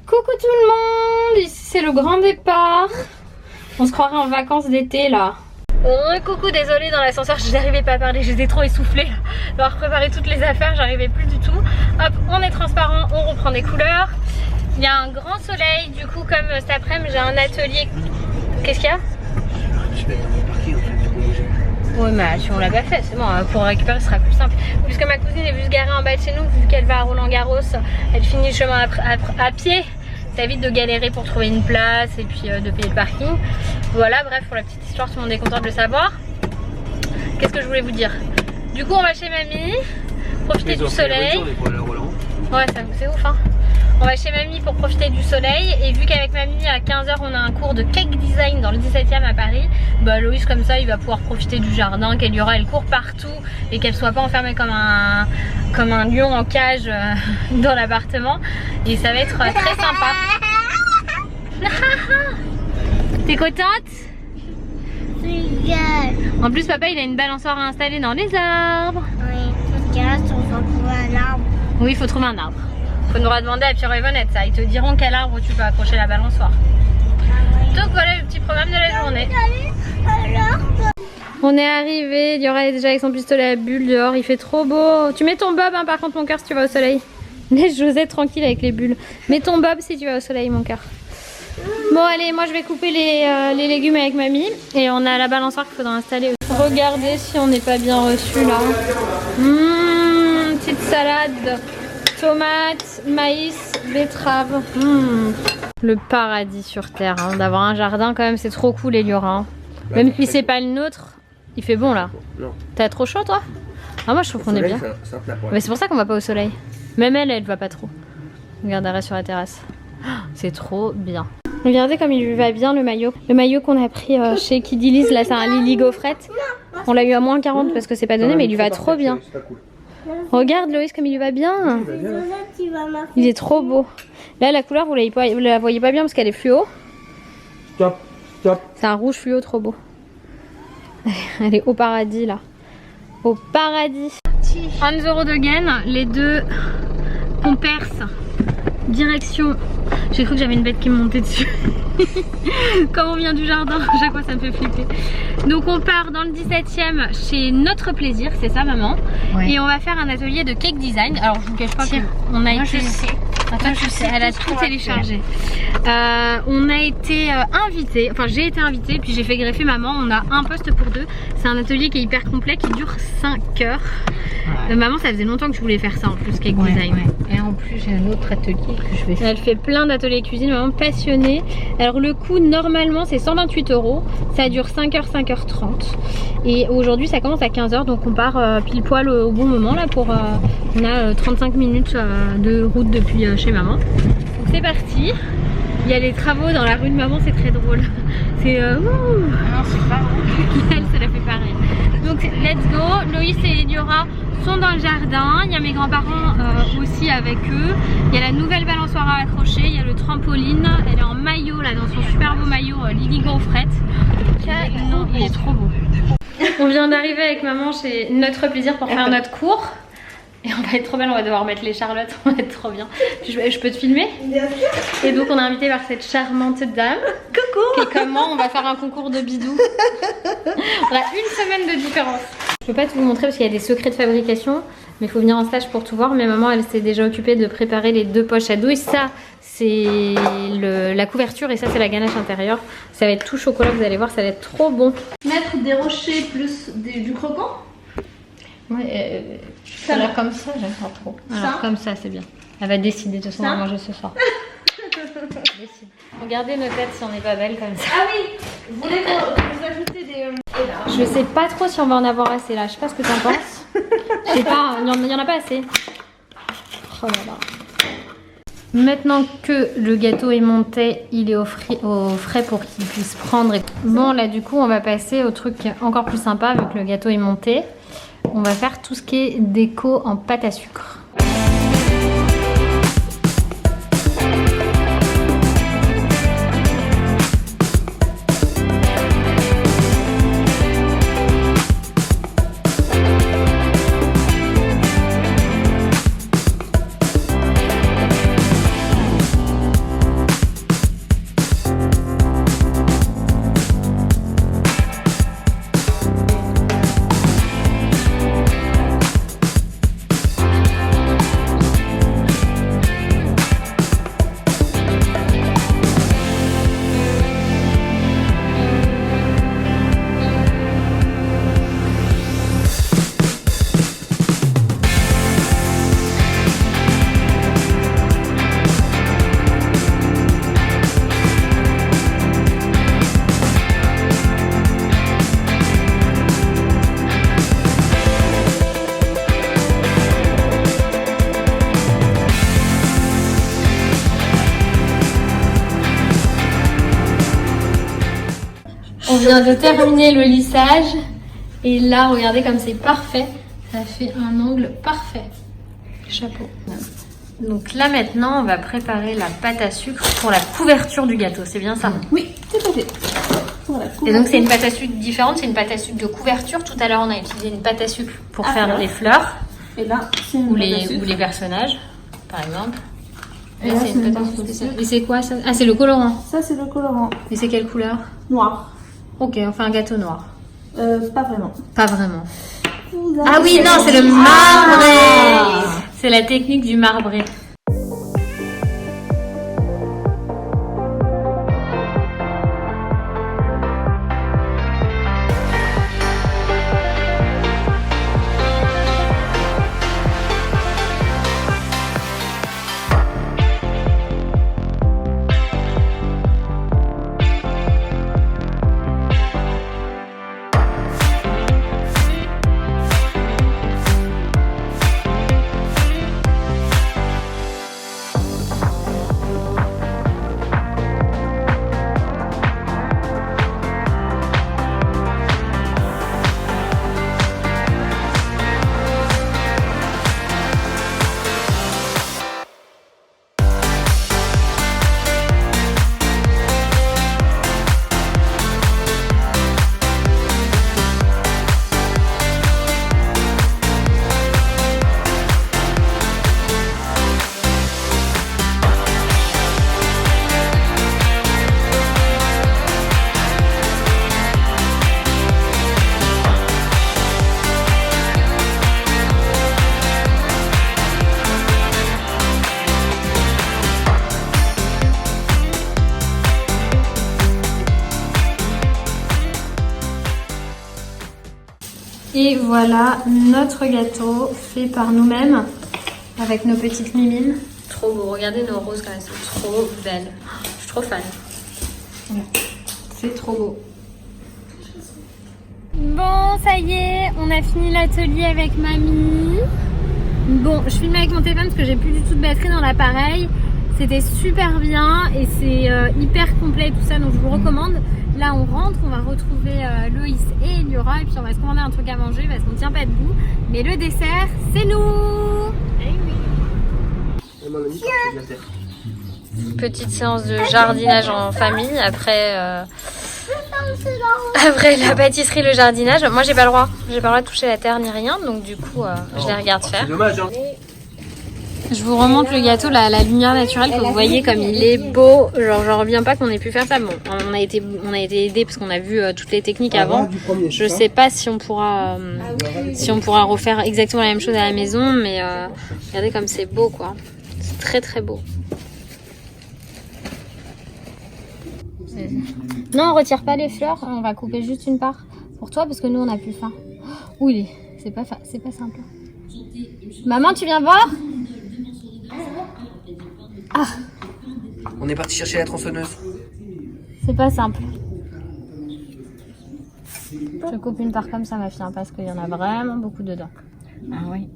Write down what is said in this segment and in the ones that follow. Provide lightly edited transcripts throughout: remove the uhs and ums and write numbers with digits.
Coucou tout le monde, ici c'est le grand départ. On se croirait en vacances d'été là. Coucou, désolée dans l'ascenseur, je n'arrivais pas à parler, j'étais trop essoufflée. D'avoir préparé toutes les affaires, j'arrivais plus du tout. Hop, on est transparent, on reprend des couleurs. Il y a un grand soleil, du coup comme cet après-midi j'ai un atelier. Qu'est-ce qu'il y a? Ouais mais si on l'a pas fait, c'est bon, pour récupérer ce sera plus simple. Puisque ma cousine est venue se garer en bas de chez nous, vu qu'elle va à Roland-Garros, elle finit le chemin à pied. Ça évite de galérer pour trouver une place et puis de payer le parking. Voilà, bref, pour la petite histoire, tout le monde est content de le savoir. Qu'est-ce que je voulais vous dire? Du coup on va chez mamie, profiter du soleil. Ouais, c'est ouf hein. On va chez mamie pour profiter du soleil. Et vu qu'avec mamie à 15 h on a un cours de cake design dans le 17e à Paris, bah Loïs comme ça il va pouvoir profiter du jardin, qu'elle y aura, elle court partout et qu'elle soit pas enfermée comme un lion en cage dans l'appartement. Et ça va être très sympa. T'es contente? En plus papa il a une balançoire à installer dans les arbres. Oui, parce que là on va trouver un arbre. Oui, il faut trouver un arbre. Faut nous redemander à Pierre et Vonette ça, ils te diront quel arbre tu peux accrocher la balançoire. Donc voilà le petit programme de la journée. On est arrivé, Diora est déjà avec son pistolet à bulles dehors, il fait trop beau. Tu mets ton bob hein, par contre mon cœur si tu vas au soleil. Laisse Josette tranquille avec les bulles. Mets ton bob si tu vas au soleil mon cœur. Bon allez, moi je vais couper les légumes avec mamie et on a la balançoire qu'il faudra installer. Regardez si on n'est pas bien reçu là. Petite salade. Tomates, maïs, betterave. Le paradis sur terre, hein. D'avoir un jardin quand même, c'est trop cool Eliora. Hein. Même si c'est pas le nôtre, il fait bon là. T'as trop chaud toi? Ah moi je trouve qu'on est bien. Mais c'est pour ça qu'on va pas au soleil. Même elle va pas trop. Regarde, elle reste sur la terrasse. C'est trop bien. Regardez comme il lui va bien le maillot. Le maillot qu'on a pris chez Kidiliz, là c'est un Lily Gaufrette. On l'a eu à moins 40 parce que c'est pas donné mais il lui va trop bien. Regarde Loïs comme il lui va bien. Il est trop beau. Là la couleur vous la voyez pas bien parce qu'elle est fluo. Stop, stop. C'est un rouge fluo trop beau. Elle est au paradis là. Au paradis. 1 € de gain, les deux qu'on perce. Direction. J'ai cru que j'avais une bête qui me montait dessus. Comme on vient du jardin, à chaque fois ça me fait flipper. Donc on part dans le 17e chez Notre Plaisir, c'est ça maman. Ouais. Et on va faire un atelier de cake design. Alors je vous cache pas qu'on a été... Attends, je sais, elle a tout téléchargé. On a été invité, enfin j'ai été invitée, puis j'ai fait greffer maman. On a un poste pour deux. C'est un atelier qui est hyper complet, qui dure 5 heures. Maman, ça faisait longtemps que je voulais faire ça en plus, cake design. Ouais. Et en plus, j'ai un autre atelier que je vais faire. Elle fait plein d'ateliers cuisine, vraiment passionnée. Alors le coût normalement c'est 128 €. Ça dure 5h, 5h30. Et aujourd'hui ça commence à 15 h, donc on part pile poil au bon moment là pour... on a 35 minutes de route depuis chez maman. Donc c'est parti. Il y a les travaux dans la rue de maman, c'est très drôle. C'est... Non, c'est pas drôle. Elle, ça la fait pareil. Donc let's go. Loïs et Eliora sont dans le jardin. Il y a mes grands-parents aussi avec eux. Il y a la nouvelle balançoire à accrocher. Il y a le trampoline. Elle est en maillot là, dans son super beau maillot Lily Gaufrette. Non, il est trop beau. On vient d'arriver avec maman chez Notre Plaisir pour faire notre cours. Et on va être trop belle, on va devoir mettre les charlottes, on va être trop bien. Je peux te filmer? Bien sûr. Et donc on est invité par cette charmante dame. Coucou. Et comment on va faire un concours de bidou. On a 1 semaine de différence. Je peux pas tout vous montrer parce qu'il y a des secrets de fabrication. Mais il faut venir en stage pour tout voir. Mais maman elle s'est déjà occupée de préparer les 2 poches à douille. Ça c'est la couverture et ça c'est la ganache intérieure. Ça va être tout chocolat, vous allez voir, ça va être trop bon. Mettre des rochers plus du croquant. Ouais, ça a l'air comme ça, j'aime pas trop. Alors comme ça c'est bien. Elle va décider de ce qu'on va manger ce soir. Décide. Regardez nos têtes si on n'est pas belle comme ça. Ah oui, vous voulez vous ajouter des... Je sais pas trop si on va en avoir assez là, je sais pas ce que t'en penses. Je sais pas, il y en a pas assez. Oh là là. Maintenant que le gâteau est monté, il est au frais pour qu'il puisse prendre. Bon là du coup on va passer au truc encore plus sympa vu que le gâteau est monté. On va faire tout ce qui est déco en pâte à sucre. On vient de terminer le lissage. Et là, regardez comme c'est parfait. Ça fait un angle parfait. Chapeau. Donc là maintenant, on va préparer la pâte à sucre pour la couverture du gâteau. C'est bien ça? Oui, tout à fait. Voilà, Et donc c'est une pâte à sucre différente, c'est une pâte à sucre de couverture. Tout à l'heure, on a utilisé une pâte à sucre pour faire les fleurs Et là, c'est une ou pâte à les sucre. personnages, par exemple. Et Là, là, c'est une pâte à sucre spéciale. Et c'est quoi ça? Ah, c'est le colorant. Ça, c'est le colorant Et c'est quelle couleur? noir. Ok, on fait un gâteau noir. Pas vraiment. Pas vraiment. Ah oui, non, c'est le marbré. C'est la technique du marbré. Et voilà notre gâteau fait par nous-mêmes avec nos petites mimines. Trop beau, regardez nos roses quand elles sont trop belles. Je suis trop fan. C'est trop beau. Bon, ça y est, on a fini l'atelier avec mamie. Bon, je filme avec mon téléphone parce que j'ai plus du tout de batterie dans l'appareil. C'était super bien et c'est hyper complet tout ça, donc je vous recommande. Là on rentre, on va retrouver Loïs et Eliora et puis on va se commander un truc à manger parce qu'on tient pas debout. Mais le dessert, c'est nous. Eh oui. Petite séance de jardinage en famille après la pâtisserie, le jardinage. Moi j'ai pas le droit de toucher la terre ni rien, donc du coup je les regarde faire. C'est dommage, hein. Je vous remonte le gâteau, la lumière naturelle que vous voyez comme il est beau. Genre j'en reviens pas qu'on ait pu faire ça. Bon, on a été aidés parce qu'on a vu toutes les techniques avant. Je sais pas si on pourra refaire exactement la même chose à la maison, mais regardez comme c'est beau quoi. C'est très très beau. Non, on retire pas les fleurs, on va couper juste une part pour toi parce que nous on a plus faim. Oui, c'est pas simple. Maman, tu viens voir? Ah, On est parti chercher la tronçonneuse. c'est pas simple. Je coupe une part comme ça ma fille hein, parce qu'il y en a vraiment beaucoup dedans. Ah oui.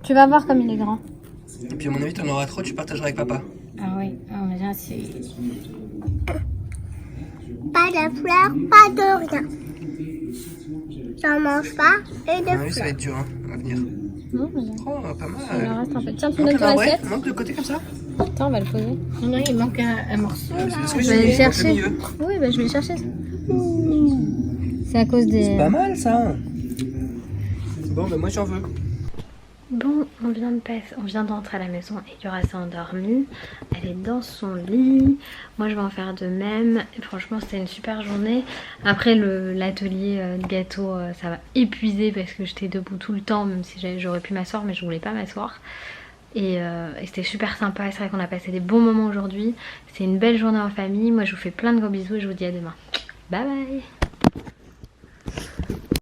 Tu vas voir comme il est grand. Et puis à mon avis, t'en auras trop, tu partageras avec papa. Ah oui, mais là c'est... Pas de fleurs, pas de rien. J'en mange pas et À mon de avis, ça va fleurs. être dur hein, à venir. Non, mais Oh, pas il en mal. reste un peu. Tiens, tu me Manque donnes ton un bras, assiette. manque de côté comme ça. Attends, on va le poser. Non, il manque un morceau là. C'est ce que Je vais aller le j'ai dit, chercher. au milieu. Oui, bah, je vais le chercher. C'est à cause des... C'est pas mal ça. Bon, ben moi j'en veux. Bon, on vient d'entrer à la maison et Yura s'est endormie. Elle est dans son lit. Moi, je vais en faire de même. Et franchement, c'était une super journée. Après, l'atelier de gâteau, ça va épuiser parce que j'étais debout tout le temps, même si j'aurais pu m'asseoir, mais je voulais pas m'asseoir. Et c'était super sympa. C'est vrai qu'on a passé des bons moments aujourd'hui. C'était une belle journée en famille. Moi, je vous fais plein de gros bisous et je vous dis à demain. Bye bye!